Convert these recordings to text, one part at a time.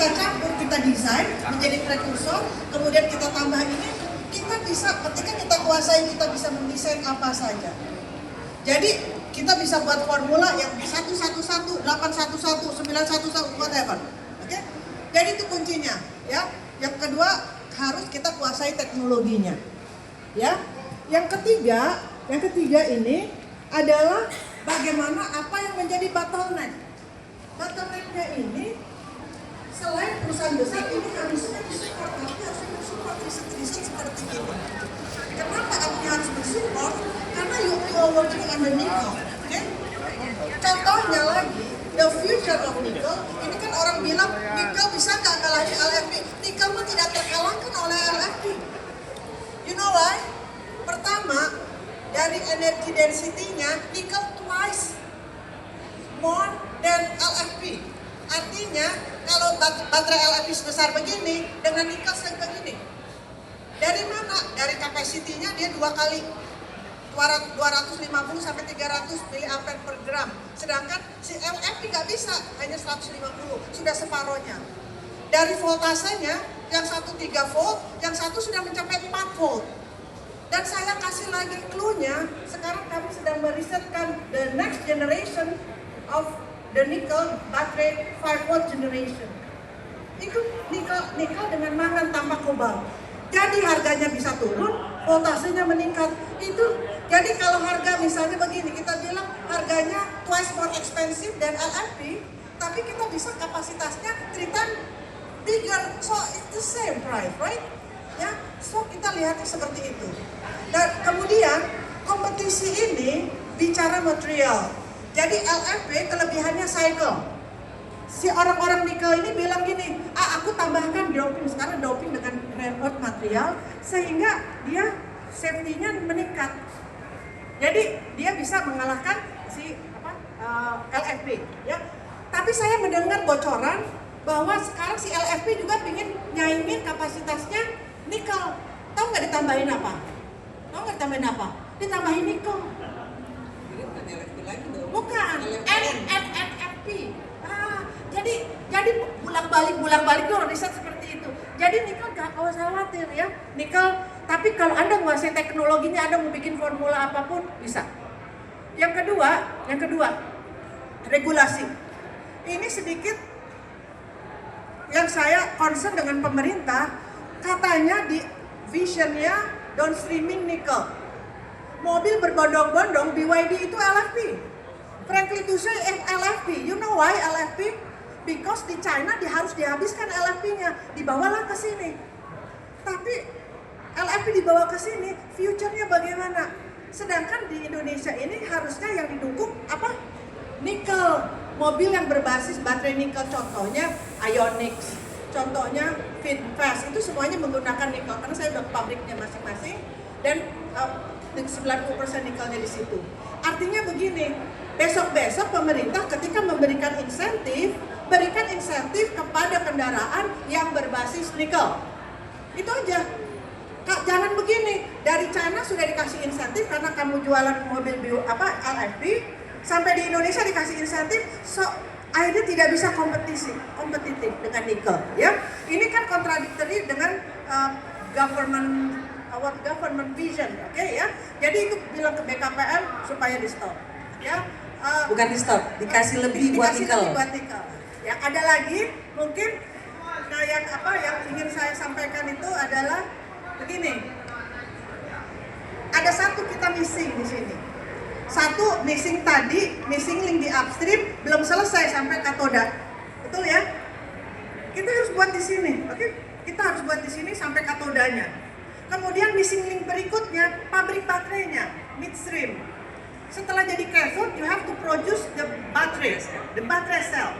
kita campur, kita desain menjadi prekursor, kemudian kita tambah ini, kita bisa, ketika kita kuasai, kita bisa mendesain apa saja. Jadi kita bisa buat formula yang 111, 811, 911, whatever. Oke? Jadi itu kuncinya, ya. Yang kedua, harus kita kuasai teknologinya. Ya. Yang ketiga ini adalah bagaimana apa yang menjadi bottleneck. Bottlenecknya ini selain perusahaan besar ini harusnya disupport, tapi harusnya mensupport riset-riset seperti ini. Kenapa aku harus mensupport? Karena you are working on the nickel. Okay? Contohnya lagi, the future of nickel, ini kan orang bilang nickel bisa nggak ngalahin LFP? Nickel mah tidak terkalahkan oleh LFP. You know why? Pertama, dari energy density-nya, nickel twice more than LFP. Artinya, kalau baterai LFP sebesar begini, dengan nickel sebegini. Dari mana? Dari kapasitinya dia 2 kali. 250 sampai 300 mAh per gram. Sedangkan si LFP nggak bisa, hanya 150, sudah separohnya. Dari voltasenya, yang satu 3 volt, yang satu sudah mencapai 4 volt. Dan saya kasih lagi clue-nya, sekarang kami sedang merisetkan the next generation of the nickel battery 5 volt generation. Itu nickel dengan mangan tanpa kobalt. Jadi harganya bisa turun, voltasenya meningkat. Itu jadi kalau harga misalnya begini, kita bilang harganya twice more expensive than LFP, tapi kita bisa kapasitasnya 3 times bigger, so it's the same price, right? Ya, so kita lihatnya seperti itu. Dan kemudian kompetisi ini bicara material. Jadi LFP kelebihannya cycle. Si orang-orang nikel ini bilang gini, aku tambahkan doping, sekarang doping dengan rare earth material sehingga dia safety-nya meningkat. Jadi dia bisa mengalahkan si LFP, ya. Tapi saya mendengar bocoran bahwa sekarang si LFP juga ingin nyaingin kapasitasnya nikel. Tahu nggak ditambahin apa? Ditambahin nikel. Bukan, NFP. Jadi bulang-balik tuh riset seperti itu. Jadi nikel gak usah khawatir ya. Nikel, tapi kalau Anda menguasai teknologinya, Anda mau bikin formula apapun bisa. Yang kedua, regulasi. Ini sedikit yang saya concern dengan pemerintah, katanya di visionnya downstreaming nikel. Mobil berbondong-bondong, BYD itu LFP. Frankly to say, LFP. You know why LFP? Because di China harus dihabiskan LFP-nya, dibawalah ke sini. Tapi LFP dibawa ke sini, future-nya bagaimana? Sedangkan di Indonesia ini harusnya yang didukung apa? Nikel. Mobil yang berbasis baterai nikel, contohnya Ionix, contohnya Finfast, itu semuanya menggunakan nikel. Karena saya udah ke pabriknya masing-masing dan 90% nikelnya di situ. Artinya begini, besok-besok pemerintah ketika memberikan insentif, berikan insentif kepada kendaraan yang berbasis nikel. Itu aja. Jangan begini, dari China sudah dikasih insentif karena kamu jualan mobil LFP, sampai di Indonesia dikasih insentif, so akhirnya tidak bisa kompetitif dengan nikel. Ya, ini kan kontradiktori dengan government vision, oke ya. Jadi itu bilang ke BKPM supaya di stop. Ya, bukan di stop, dikasih lebih buat nikel. Ya, ada lagi mungkin yang ingin saya sampaikan itu adalah begini. Ada satu kita missing di sini. Satu missing link di upstream belum selesai sampai katoda. Betul ya? Kita harus buat di sini, oke? Kita harus buat di sini sampai katodanya. Kemudian missing link berikutnya pabrik baterainya, midstream. Setelah jadi cathode, you have to produce the battery cell.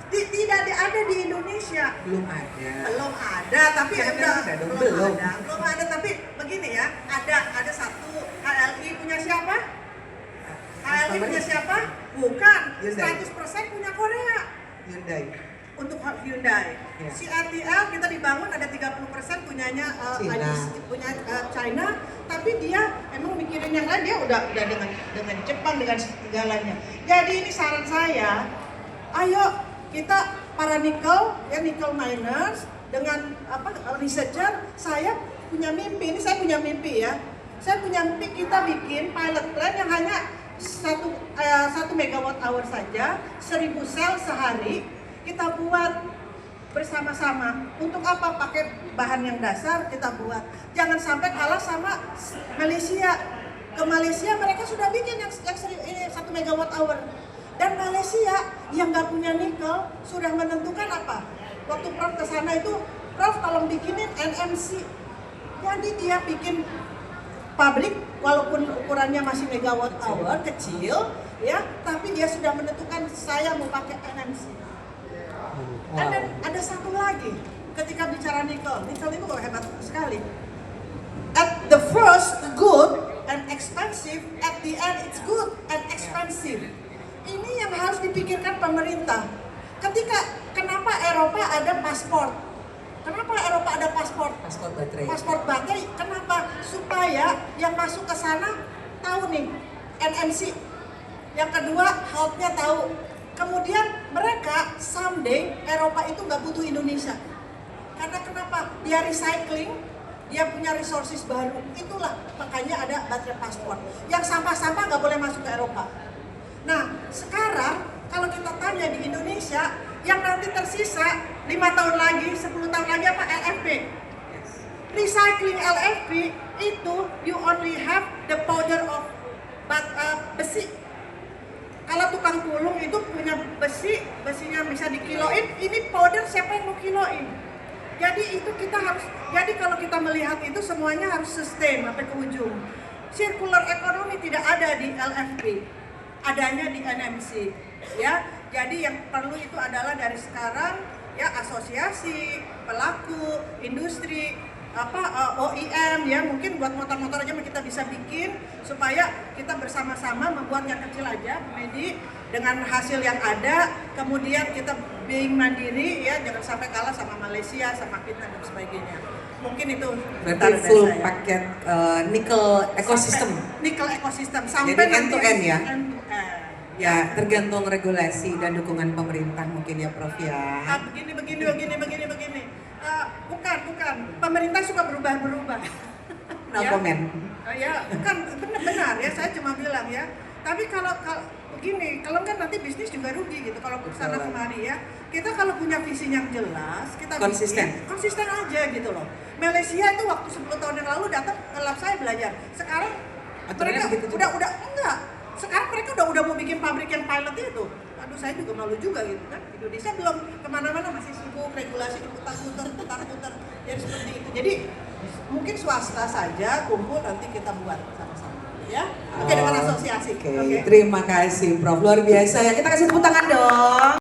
Tidak ada di Indonesia. Belum ada, tapi belum ada, tapi begini ya, ada satu HLI punya siapa? HLI punya siapa? Bukan, 100% punya Korea. Hyundai. Untuk Hyundai. Ya. Si RTL kita dibangun ada 30% punyanya China, tapi dia emang mikirin yang lain, dia udah dengan Jepang dengan segalanya. Jadi ini saran saya, ayo kita para nikel, ya nikel miners, dengan researcher, saya punya mimpi. Ini saya punya mimpi ya. Saya punya mimpi kita bikin pilot plant yang hanya 1 megawatt hour saja, 1000 sel sehari. Kita buat bersama-sama. Untuk apa? Pakai bahan yang dasar kita buat. Jangan sampai kalah sama Malaysia. Ke Malaysia mereka sudah bikin yang 1 megawatt hour. Dan Malaysia yang nggak punya nikel sudah menentukan apa? Waktu Prof ke sana itu, Prof tolong bikinin NMC. Jadi dia bikin pabrik walaupun ukurannya masih megawatt hour kecil, ya, tapi dia sudah menentukan saya mau pakai NMC. Wow. Dan ada satu lagi ketika bicara nikel itu hebat sekali. At the first good and expensive, at the end it's good and expensive. Ini yang harus dipikirkan pemerintah. Kenapa Eropa ada paspor? Kenapa Eropa ada paspor? Paspor baterai. Paspor baterai. Kenapa? Supaya yang masuk ke sana tahu nih NMC. Yang kedua, health-nya tahu. Kemudian mereka someday Eropa itu nggak butuh Indonesia. Karena kenapa? Dia recycling, dia punya resources baru. Itulah makanya ada baterai paspor. Yang sampah-sampah nggak boleh masuk ke Eropa. Nah, sekarang kalau kita tanya di Indonesia, yang nanti tersisa 5 tahun lagi, 10 tahun lagi apa? LFP. Recycling LFP itu you only have the powder of besi. Kalau tukang tulung itu punya besinya bisa dikiloin, ini powder siapa yang mau kiloin? Jadi itu kita harus, jadi kalau kita melihat itu semuanya harus sustain sampai ke ujung. Circular economy tidak ada di LFP. Adanya di NMC, ya. Jadi yang perlu itu adalah dari sekarang ya asosiasi, pelaku, industri, OEM ya, mungkin buat motor-motor aja kita bisa bikin supaya kita bersama-sama membuat yang kecil aja, Medi, dengan hasil yang ada, kemudian kita being mandiri ya, jangan sampai kalah sama Malaysia, sama Vietnam dan sebagainya. Mungkin itu Berarti full paket nikel ekosistem. Nikel ekosistem sampai jadi end to end ya. End to end. Ya, tergantung regulasi dan dukungan pemerintah mungkin ya, Prof ya. Begini. Bukan. Pemerintah suka berubah-berubah. No comment. Ya, bukan benar ya. Saya cuma bilang ya. Tapi kalau begini, kalau kan nanti bisnis juga rugi gitu. Kalau kesana kemari ya. Kita kalau punya visi yang jelas, kita konsisten aja gitu loh. Malaysia itu waktu 10 tahun yang lalu datang ke lab saya belajar. Sekarang mereka udah enggak. Sekarang mereka udah mau bikin pabrik yang pilot itu. Aduh, saya juga malu juga gitu kan. Indonesia belum kemana-mana, masih sibuk regulasi putar-putar. Jadi seperti itu. Jadi mungkin swasta saja kumpul nanti kita buat sama-sama. Ya, oke, dengan asosiasi. Oke. Terima kasih Prof, luar biasa ya. Kita kasih tepuk tangan dong.